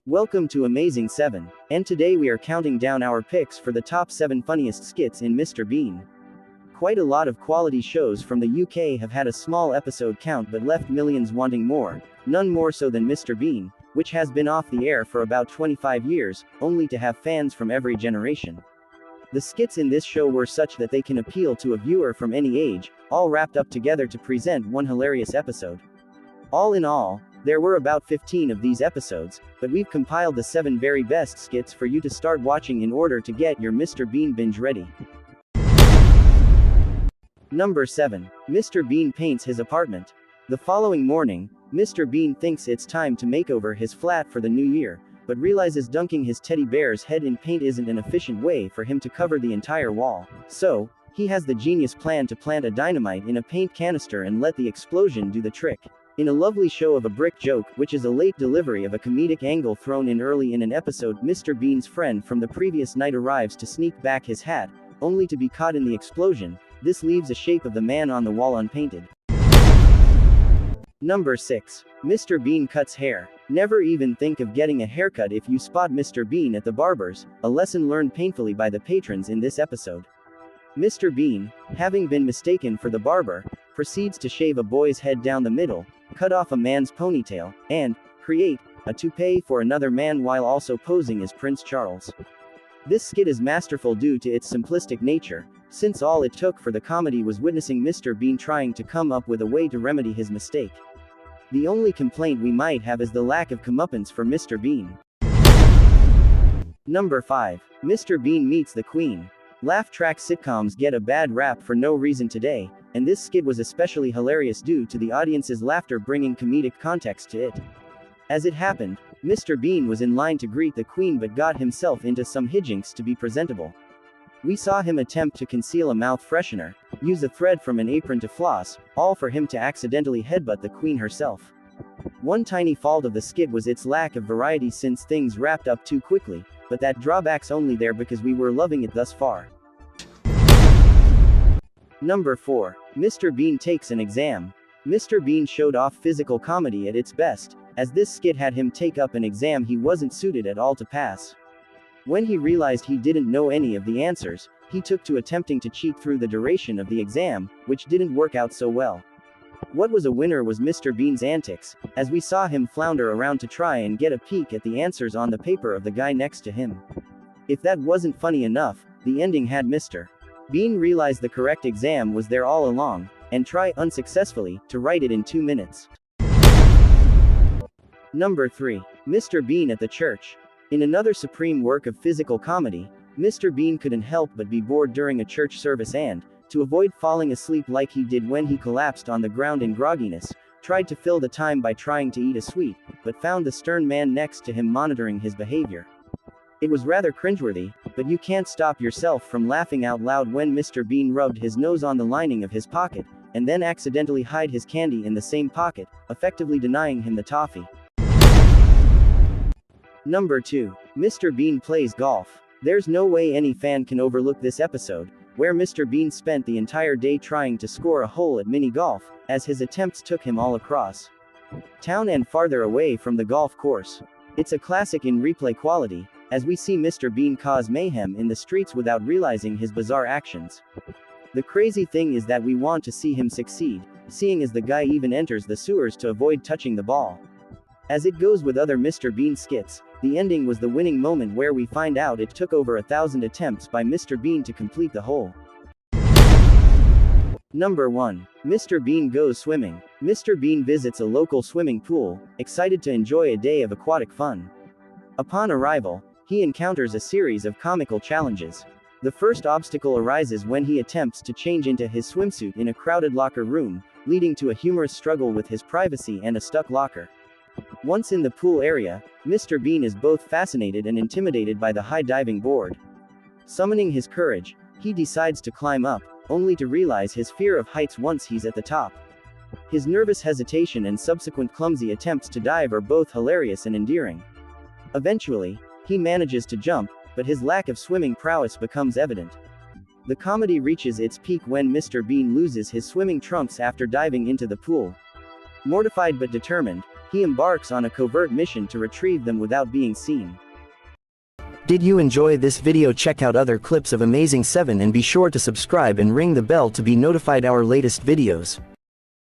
Welcome to Amazing 7, and today we are counting down our picks for the top 7 funniest skits in Mr. Bean. Quite a lot of quality shows from the UK have had a small episode count but left millions wanting more, none more so than Mr. Bean, which has been off the air for about 25 years, only to have fans from every generation. The skits in this show were such that they can appeal to a viewer from any age, all wrapped up together to present one hilarious episode. All in all, there were about 15 of these episodes, but we've compiled the 7 very best skits for you to start watching in order to get your Mr. Bean binge ready. Number 7. Mr. Bean paints his apartment. The following morning, Mr. Bean thinks it's time to make over his flat for the new year, but realizes dunking his teddy bear's head in paint isn't an efficient way for him to cover the entire wall. So, he has the genius plan to plant a dynamite in a paint canister and let the explosion do the trick. In a lovely show of a brick joke, which is a late delivery of a comedic angle thrown in early in an episode, Mr. Bean's friend from the previous night arrives to sneak back his hat, only to be caught in the explosion. This leaves a shape of the man on the wall unpainted. Number 6. Mr. Bean cuts hair. Never even think of getting a haircut if you spot Mr. Bean at the barber's, a lesson learned painfully by the patrons in this episode. Mr. Bean, having been mistaken for the barber, proceeds to shave a boy's head down the middle, cut off a man's ponytail, and create a toupee for another man while also posing as Prince Charles. This skit is masterful due to its simplistic nature, since all it took for the comedy was witnessing Mr. Bean trying to come up with a way to remedy his mistake. The only complaint we might have is the lack of comeuppance for Mr. Bean. Number 5. Mr. Bean meets the Queen. Laugh track sitcoms get a bad rap for no reason today, and this skit was especially hilarious due to the audience's laughter bringing comedic context to it. As it happened, Mr. Bean was in line to greet the Queen but got himself into some hijinks to be presentable. We saw him attempt to conceal a mouth freshener, use a thread from an apron to floss, all for him to accidentally headbutt the Queen herself. One tiny fault of the skit was its lack of variety since things wrapped up too quickly, but that drawback's only there because we were loving it thus far. Number 4. Mr. Bean takes an exam. Mr. Bean showed off physical comedy at its best, as this skit had him take up an exam he wasn't suited at all to pass. When he realized he didn't know any of the answers, he took to attempting to cheat through the duration of the exam, which didn't work out so well. What was a winner was Mr. Bean's antics, as we saw him flounder around to try and get a peek at the answers on the paper of the guy next to him. If that wasn't funny enough, the ending had Mr. Bean realized the correct exam was there all along, and try, unsuccessfully, to write it in 2 minutes. Number 3. Mr. Bean at the church. In another supreme work of physical comedy, Mr. Bean couldn't help but be bored during a church service and, to avoid falling asleep like he did when he collapsed on the ground in grogginess, tried to fill the time by trying to eat a sweet, but found the stern man next to him monitoring his behavior. It was rather cringeworthy, but you can't stop yourself from laughing out loud when Mr. Bean rubbed his nose on the lining of his pocket, and then accidentally hid his candy in the same pocket, effectively denying him the toffee. Number 2. Mr. Bean plays golf. There's no way any fan can overlook this episode, where Mr. Bean spent the entire day trying to score a hole at mini golf, as his attempts took him all across town and farther away from the golf course. It's a classic in replay quality, as we see Mr. Bean cause mayhem in the streets without realizing his bizarre actions. The crazy thing is that we want to see him succeed, seeing as the guy even enters the sewers to avoid touching the ball. As it goes with other Mr. Bean skits, the ending was the winning moment where we find out it took over 1,000 attempts by Mr. Bean to complete the hole. Number 1. Mr. Bean goes swimming. Mr. Bean visits a local swimming pool, excited to enjoy a day of aquatic fun. Upon arrival, he encounters a series of comical challenges. The first obstacle arises when he attempts to change into his swimsuit in a crowded locker room, leading to a humorous struggle with his privacy and a stuck locker. Once in the pool area, Mr. Bean is both fascinated and intimidated by the high diving board. Summoning his courage, he decides to climb up, only to realize his fear of heights once he's at the top. His nervous hesitation and subsequent clumsy attempts to dive are both hilarious and endearing. Eventually, he manages to jump, but his lack of swimming prowess becomes evident. The comedy reaches its peak when Mr. Bean loses his swimming trunks after diving into the pool. Mortified but determined, he embarks on a covert mission to retrieve them without being seen. Did you enjoy this video? Check out other clips of Amazing 7 and be sure to subscribe and ring the bell to be notified our latest videos.